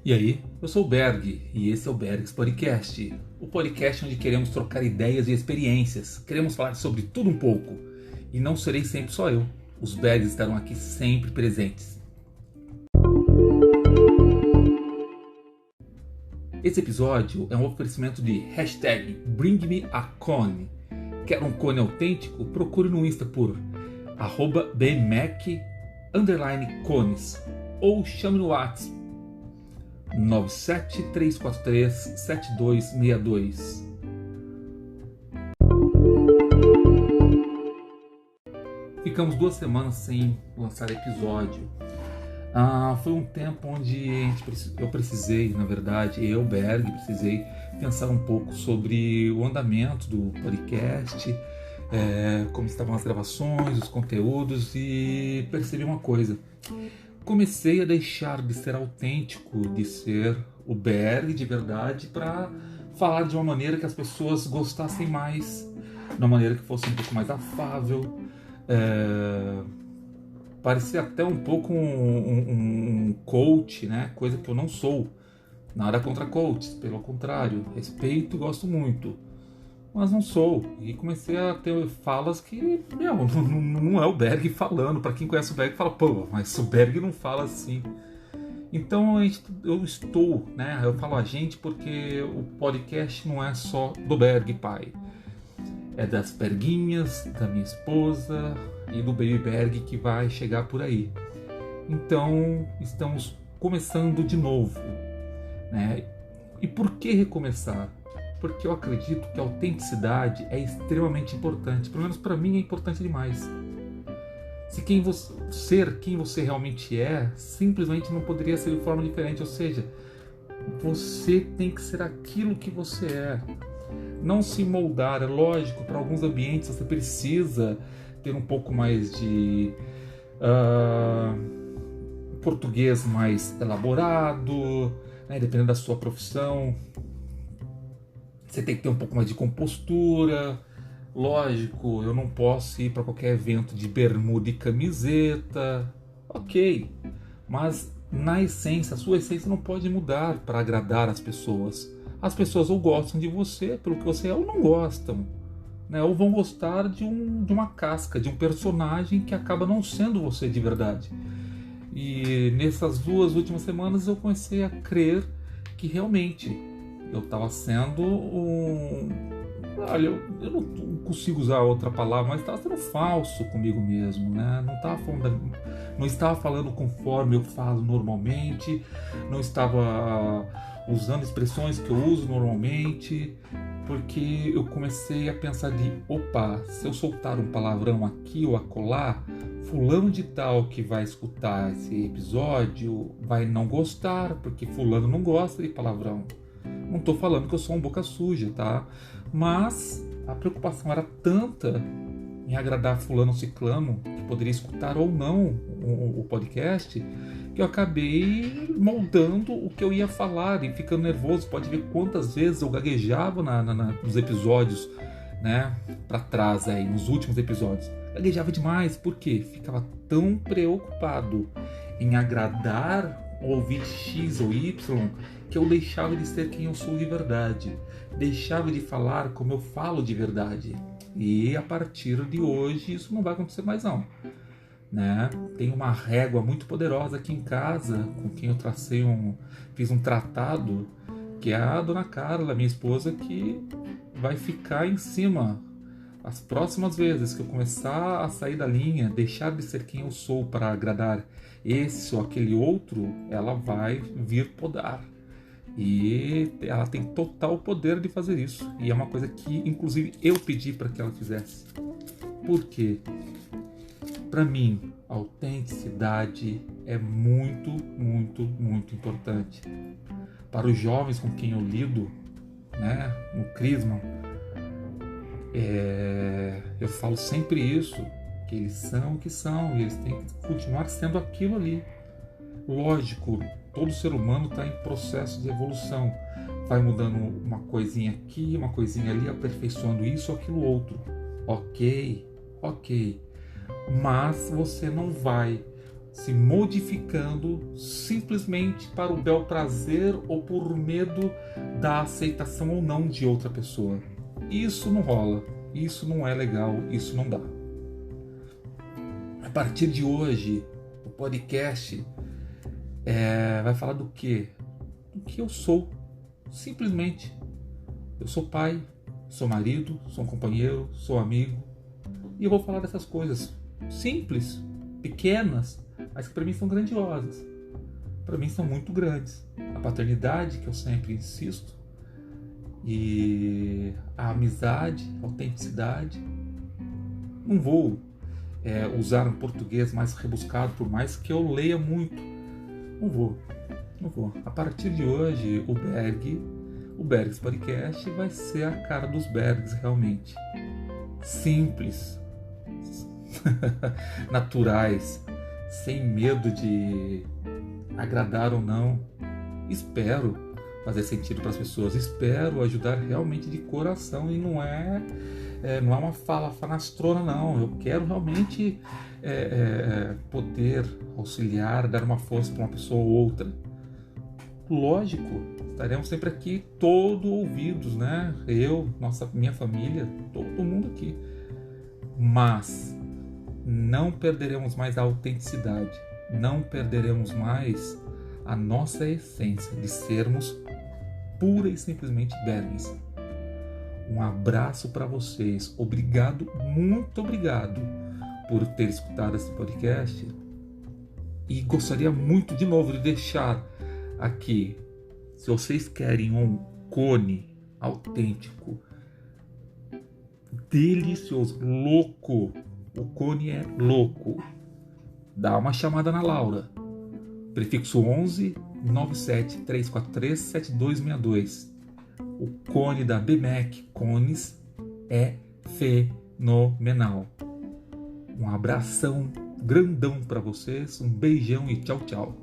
E aí, eu sou o Berg e esse é o Bergs Podcast, o podcast onde queremos trocar ideias e experiências, queremos falar sobre tudo um pouco. E não serei sempre só eu, os Bergs estarão aqui sempre presentes. Esse episódio é um oferecimento de hashtag BringMeACone. Quer um cone autêntico? Procure no Insta por @bmac_cones ou chame no WhatsApp 973437262. Ficamos 2 semanas sem lançar episódio. Foi um tempo onde eu precisei, Berg, precisei pensar um pouco sobre o andamento do podcast, como estavam as gravações, os conteúdos, e percebi uma coisa. Comecei a deixar de ser autêntico, de ser o Berg de verdade, para falar de uma maneira que as pessoas gostassem mais, de uma maneira que fosse um pouco mais afável. Parecia até um pouco um coach, né? Coisa que eu não sou. Nada contra coaches, pelo contrário, respeito e gosto muito. Mas não sou. E comecei a ter falas que, não é o Berg falando. Para quem conhece o Berg, fala, pô, mas o Berg não fala assim. Então eu estou, né? Eu falo a gente porque o podcast não é só do Berg pai. É das Berguinhas, da minha esposa e do Baby Berg que vai chegar por aí. Então estamos começando de novo, né? E por que recomeçar? Porque eu acredito que a autenticidade é extremamente importante. Pelo menos para mim é importante demais. Ser quem você realmente é, simplesmente não poderia ser de forma diferente. Ou seja, você tem que ser aquilo que você é. Não se moldar. É lógico, para alguns ambientes você precisa ter um pouco mais de português mais elaborado, né? Dependendo da sua profissão. Você tem que ter um pouco mais de compostura. Lógico, eu não posso ir para qualquer evento de bermuda e camiseta. Ok, mas na essência, a sua essência não pode mudar para agradar as pessoas. As pessoas ou gostam de você pelo que você é ou não gostam, né? Ou vão gostar de uma casca, de um personagem que acaba não sendo você de verdade. E nessas 2 últimas semanas eu comecei a crer que realmente eu estava sendo Olha, eu não consigo usar outra palavra, mas estava sendo falso comigo mesmo, né? Não estava falando conforme eu falo normalmente, não estava usando expressões que eu uso normalmente, porque eu comecei a pensar se eu soltar um palavrão aqui ou acolá, fulano de tal que vai escutar esse episódio vai não gostar, porque fulano não gosta de palavrão. Não estou falando que eu sou um boca suja, tá? Mas a preocupação era tanta em agradar fulano ciclano, que poderia escutar ou não o podcast, que eu acabei moldando o que eu ia falar e ficando nervoso. Pode ver quantas vezes eu gaguejava nos episódios, né? Para trás aí, nos últimos episódios. Gaguejava demais, por quê? Ficava tão preocupado em agradar ou ouvir X ou Y, que eu deixava de ser quem eu sou de verdade. Deixava de falar como eu falo de verdade. E a partir de hoje isso não vai acontecer mais não, né? Tem uma régua muito poderosa aqui em casa, com quem eu fiz um tratado, que é a dona Carla, minha esposa, que vai ficar em cima. As próximas vezes que eu começar a sair da linha, deixar de ser quem eu sou para agradar esse ou aquele outro, ela vai vir podar. E ela tem total poder de fazer isso. E é uma coisa que, inclusive, eu pedi para que ela fizesse. Por quê? Para mim, a autenticidade é muito, muito, muito importante. Para os jovens com quem eu lido, né, no Crisma, eu falo sempre isso, que eles são o que são e eles têm que continuar sendo aquilo ali. Lógico, todo ser humano está em processo de evolução, vai mudando uma coisinha aqui, uma coisinha ali, aperfeiçoando isso ou aquilo outro. Ok, mas você não vai se modificando simplesmente para o bel prazer ou por medo da aceitação ou não de outra pessoa. Isso não rola, isso não é legal, isso não dá. A partir de hoje, o podcast vai falar do quê? Do que eu sou, simplesmente. Eu sou pai, sou marido, sou um companheiro, sou amigo, e eu vou falar dessas coisas simples, pequenas, mas que para mim são grandiosas. Para mim são muito grandes. A paternidade, que eu sempre insisto, e a amizade, a autenticidade. Não vou usar um português mais rebuscado, por mais que eu leia muito. Não vou. A partir de hoje, o Bergs Podcast vai ser a cara dos Bergs, realmente. Simples, naturais, sem medo de agradar ou não. Espero fazer sentido para as pessoas, espero ajudar realmente de coração, e não é uma fala fanastrona, não. Eu quero realmente poder auxiliar, dar uma força para uma pessoa ou outra. Lógico, estaremos sempre aqui, todo ouvidos, né? Eu, minha família, todo mundo aqui. Mas não perderemos mais a autenticidade, não perderemos mais a nossa essência de sermos pura e simplesmente Bergs. Um abraço para vocês, obrigado, muito obrigado por ter escutado esse podcast, e gostaria muito de novo de deixar aqui, se vocês querem um cone autêntico, delicioso, louco, o cone é louco, dá uma chamada na Laura, prefixo 11 97 343 7262. O cone da BMEC Cones é fenomenal. Um abração grandão para vocês, um beijão e tchau, tchau.